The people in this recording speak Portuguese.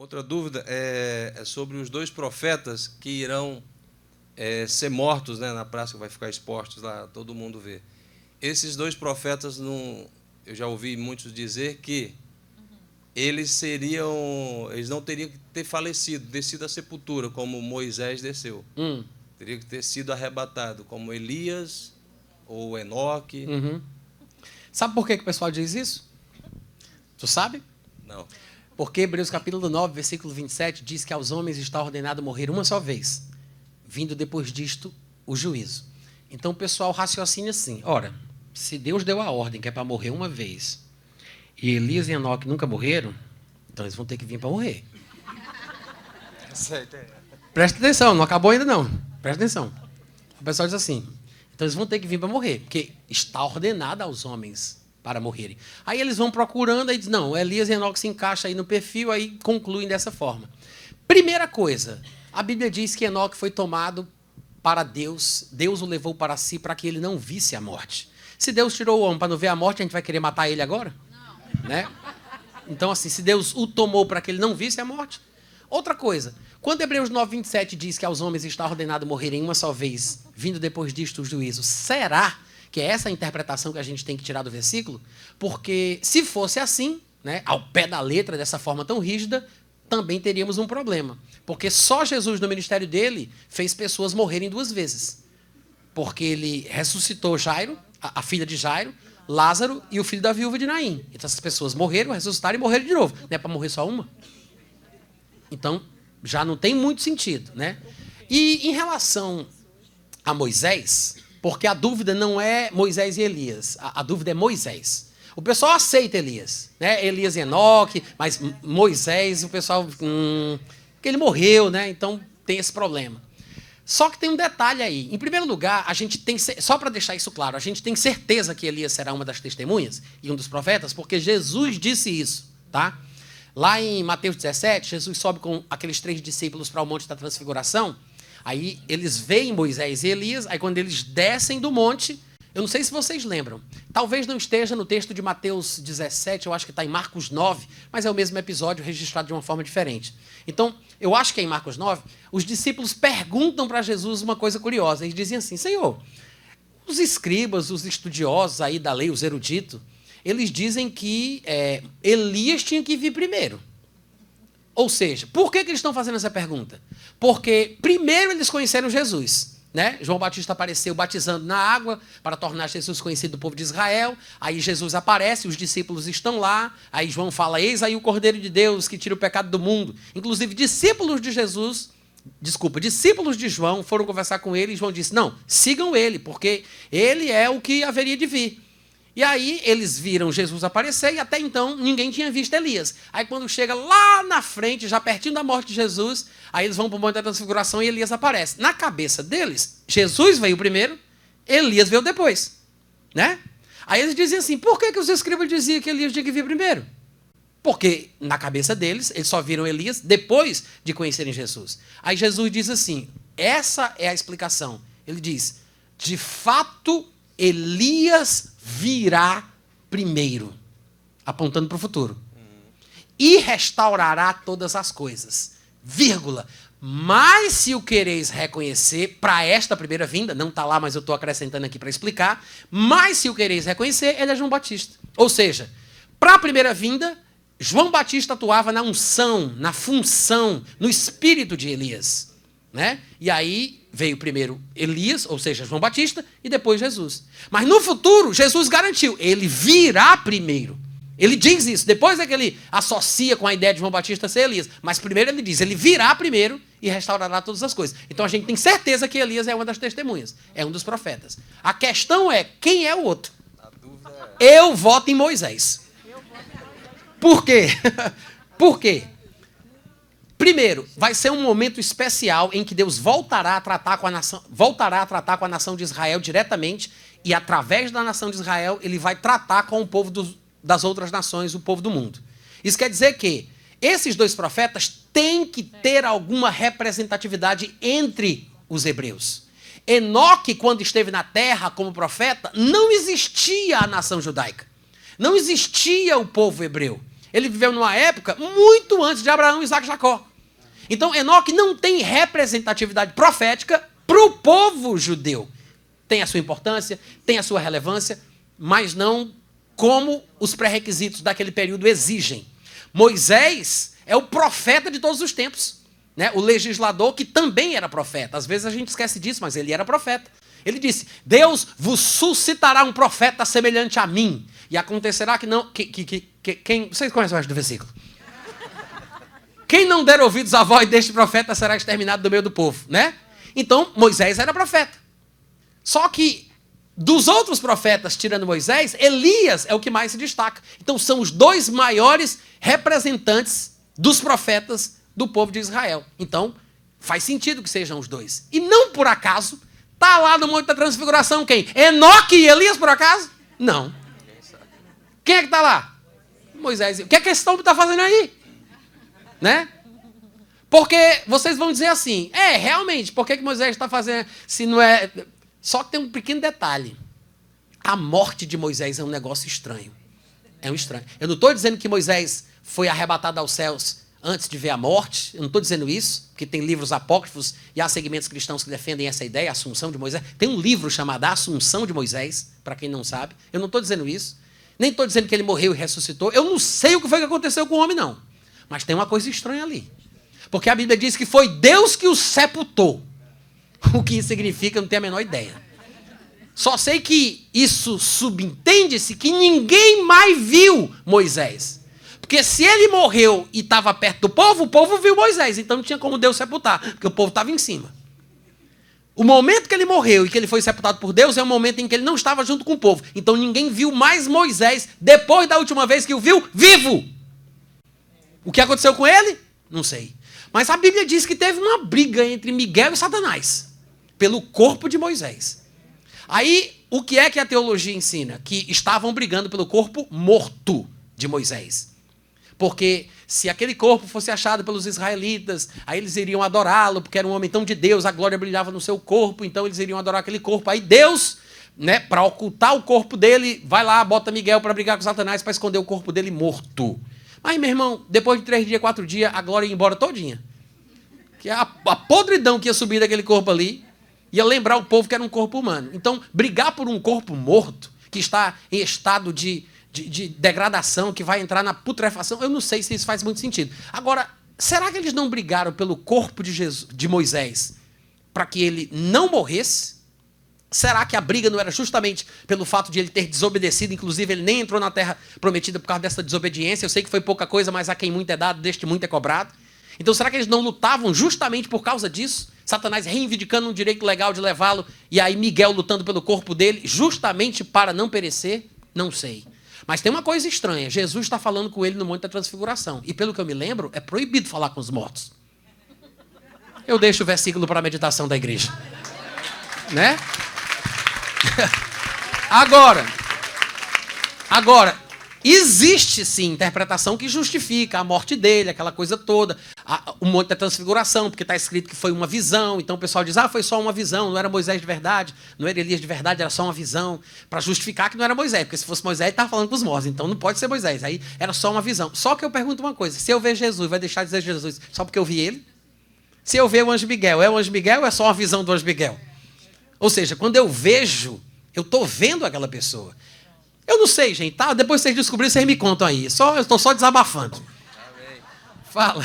Outra dúvida é sobre os dois profetas que irão ser mortos, né, na praça, que vai ficar expostos lá, todo mundo vê. Esses dois profetas, eu já ouvi muitos dizer que eles não teriam que ter falecido, descido à sepultura, como Moisés desceu. Teria que ter sido arrebatado, como Elias ou Enoque. Sabe por que o pessoal diz isso? Tu sabe? Não. Porque Hebreus capítulo 9, versículo 27, diz que aos homens está ordenado morrer uma só vez, vindo depois disto o juízo. Então o pessoal raciocina assim, ora, se Deus deu a ordem que é para morrer uma vez, e Elias e Enoque nunca morreram, então eles vão ter que vir para morrer. Presta atenção, não acabou ainda não. Presta atenção. O pessoal diz assim, então eles vão ter que vir para morrer, porque está ordenado aos homens para morrerem. Aí eles vão procurando, aí dizem, não, Elias e Enoque se encaixam aí no perfil, aí concluem dessa forma. Primeira coisa, a Bíblia diz que Enoque foi tomado para Deus, Deus o levou para si para que ele não visse a morte. Se Deus tirou o homem para não ver a morte, a gente vai querer matar ele agora? Não. Né? Então, assim, se Deus o tomou para que ele não visse a morte. Outra coisa, quando Hebreus 9, 27 diz que aos homens está ordenado morrerem uma só vez, vindo depois disto o juízo, será que é essa a interpretação que a gente tem que tirar do versículo? Porque se fosse assim, né, ao pé da letra, dessa forma tão rígida, também teríamos um problema. Porque só Jesus, no ministério dele, fez pessoas morrerem duas vezes. Porque ele ressuscitou Jairo, a filha de Jairo, Lázaro e o filho da viúva de Naim. Então essas pessoas morreram, ressuscitaram e morreram de novo. Não é para morrer só uma? Então, já não tem muito sentido, né? E em relação a Moisés, porque a dúvida não é Moisés e Elias, a dúvida é Moisés. O pessoal aceita Elias, né? Elias e Enoque, mas Moisés, o pessoal... porque ele morreu, né? Então tem esse problema. Só que tem um detalhe aí. Em primeiro lugar, a gente tem... Só para deixar isso claro, a gente tem certeza que Elias será uma das testemunhas e um dos profetas, porque Jesus disse isso, tá? Lá em Mateus 17, Jesus sobe com aqueles 3 discípulos para o Monte da Transfiguração. Aí eles veem Moisés e Elias, aí quando eles descem do monte, eu não sei se vocês lembram, talvez não esteja no texto de Mateus 17, eu acho que está em Marcos 9, mas é o mesmo episódio registrado de uma forma diferente. Então, eu acho que é em Marcos 9, os discípulos perguntam para Jesus uma coisa curiosa, eles dizem assim, Senhor, os escribas, os estudiosos aí da lei, os eruditos, eles dizem que Elias tinha que vir primeiro. Ou seja, por que eles estão fazendo essa pergunta? Porque primeiro eles conheceram Jesus, né? João Batista apareceu batizando na água para tornar Jesus conhecido do povo de Israel. Aí Jesus aparece, os discípulos estão lá. Aí João fala, eis aí o Cordeiro de Deus que tira o pecado do mundo. Inclusive discípulos de João foram conversar com ele e João disse, não, sigam ele, porque ele é o que haveria de vir. E aí eles viram Jesus aparecer e até então ninguém tinha visto Elias. Aí quando chega lá na frente, já pertinho da morte de Jesus, aí eles vão para o Monte da Transfiguração e Elias aparece. Na cabeça deles, Jesus veio primeiro, Elias veio depois, né? Aí eles dizem assim, por que os escribas diziam que Elias tinha que vir primeiro? Porque na cabeça deles, eles só viram Elias depois de conhecerem Jesus. Aí Jesus diz assim, essa é a explicação. Ele diz, de fato, Elias virá primeiro, apontando para o futuro, e restaurará todas as coisas, vírgula, mas se o quereis reconhecer, para esta primeira vinda, não está lá, mas eu estou acrescentando aqui para explicar, mas se o quereis reconhecer, ele é João Batista. Ou seja, para a primeira vinda, João Batista atuava na unção, na função, no espírito de Elias, né? E aí veio primeiro Elias, ou seja, João Batista, e depois Jesus. Mas no futuro, Jesus garantiu, ele virá primeiro. Ele diz isso, depois é que ele associa com a ideia de João Batista ser Elias. Mas primeiro ele diz, ele virá primeiro e restaurará todas as coisas. Então a gente tem certeza que Elias é uma das testemunhas, é um dos profetas. A questão é, quem é o outro? Eu voto em Moisés. Por quê? Por quê? Primeiro, vai ser um momento especial em que Deus voltará a tratar com a nação de Israel diretamente e através da nação de Israel ele vai tratar com o povo das outras nações, o povo do mundo. Isso quer dizer que esses dois profetas têm que ter alguma representatividade entre os hebreus. Enoque, quando esteve na terra como profeta, não existia a nação judaica. Não existia o povo hebreu. Ele viveu numa época muito antes de Abraão, Isaac e Jacó. Então, Enoque não tem representatividade profética para o povo judeu. Tem a sua importância, tem a sua relevância, mas não como os pré-requisitos daquele período exigem. Moisés é o profeta de todos os tempos, né? O legislador que também era profeta. Às vezes a gente esquece disso, mas ele era profeta. Ele disse, Deus vos suscitará um profeta semelhante a mim. E acontecerá que não... quem, vocês conhecem o resto do versículo? Quem não der ouvidos à voz deste profeta será exterminado do meio do povo, né? Então, Moisés era profeta. Só que, dos outros profetas, tirando Moisés, Elias é o que mais se destaca. Então, são os dois maiores representantes dos profetas do povo de Israel. Então, faz sentido que sejam os dois. E não por acaso, está lá no Monte da Transfiguração quem? Enoque e Elias, por acaso? Não. Quem é que está lá? Moisés. O que é que esse homem está fazendo aí? Né? Porque vocês vão dizer assim, realmente, por que Moisés está fazendo, se não é... Só que tem um pequeno detalhe. A morte de Moisés é um negócio estranho. É um estranho. Eu não estou dizendo que Moisés foi arrebatado aos céus antes de ver a morte. Eu não estou dizendo isso, porque tem livros apócrifos e há segmentos cristãos que defendem essa ideia, a Assunção de Moisés. Tem um livro chamado A Assunção de Moisés, para quem não sabe. Eu não estou dizendo isso. Nem estou dizendo que ele morreu e ressuscitou. Eu não sei o que foi que aconteceu com o homem, não. Mas tem uma coisa estranha ali. Porque a Bíblia diz que foi Deus que o sepultou. O que isso significa, eu não tenho a menor ideia. Só sei que isso subentende-se que ninguém mais viu Moisés. Porque se ele morreu e estava perto do povo, o povo viu Moisés. Então não tinha como Deus sepultar, porque o povo estava em cima. O momento que ele morreu e que ele foi sepultado por Deus é o momento em que ele não estava junto com o povo. Então ninguém viu mais Moisés depois da última vez que o viu vivo. O que aconteceu com ele? Não sei. Mas a Bíblia diz que teve uma briga entre Miguel e Satanás pelo corpo de Moisés. Aí, o que é que a teologia ensina? Que estavam brigando pelo corpo morto de Moisés. Porque se aquele corpo fosse achado pelos israelitas, aí eles iriam adorá-lo, porque era um homem tão de Deus, a glória brilhava no seu corpo, então eles iriam adorar aquele corpo. Aí Deus, né, para ocultar o corpo dele, vai lá, bota Miguel para brigar com Satanás, para esconder o corpo dele morto. Mas, meu irmão, depois de 3 dias, 4 dias, a glória ia embora todinha. Que a podridão que ia subir daquele corpo ali ia lembrar o povo que era um corpo humano. Então, brigar por um corpo morto, que está em estado de degradação, que vai entrar na putrefação, eu não sei se isso faz muito sentido. Agora, será que eles não brigaram pelo corpo de Moisés para que ele não morresse? Será que a briga não era justamente pelo fato de ele ter desobedecido? Inclusive, ele nem entrou na terra prometida por causa dessa desobediência. Eu sei que foi pouca coisa, mas a quem muito é dado, deste muito é cobrado. Então, será que eles não lutavam justamente por causa disso? Satanás reivindicando um direito legal de levá-lo, e aí Miguel lutando pelo corpo dele, justamente para não perecer? Não sei. Mas tem uma coisa estranha. Jesus está falando com ele no Monte da Transfiguração. E pelo que eu me lembro, é proibido falar com os mortos. Eu deixo o versículo para a meditação da igreja. Né? Agora, existe sim interpretação que justifica a morte dele, aquela coisa toda, o Monte da Transfiguração, porque está escrito que foi uma visão, então o pessoal diz, foi só uma visão, não era Moisés de verdade, não era Elias de verdade, era só uma visão, para justificar que não era Moisés, porque se fosse Moisés, ele estava falando com os mortos, então não pode ser Moisés, aí era só uma visão. Só que eu pergunto uma coisa, se eu ver Jesus, vai deixar de dizer Jesus só porque eu vi ele? Se eu ver o anjo Miguel, é o anjo Miguel ou é só uma visão do anjo Miguel? Ou seja, quando eu vejo, eu estou vendo aquela pessoa. Eu não sei, gente, tá? Depois que vocês descobrirem, vocês me contam aí. Eu estou só desabafando. Amém. Fala.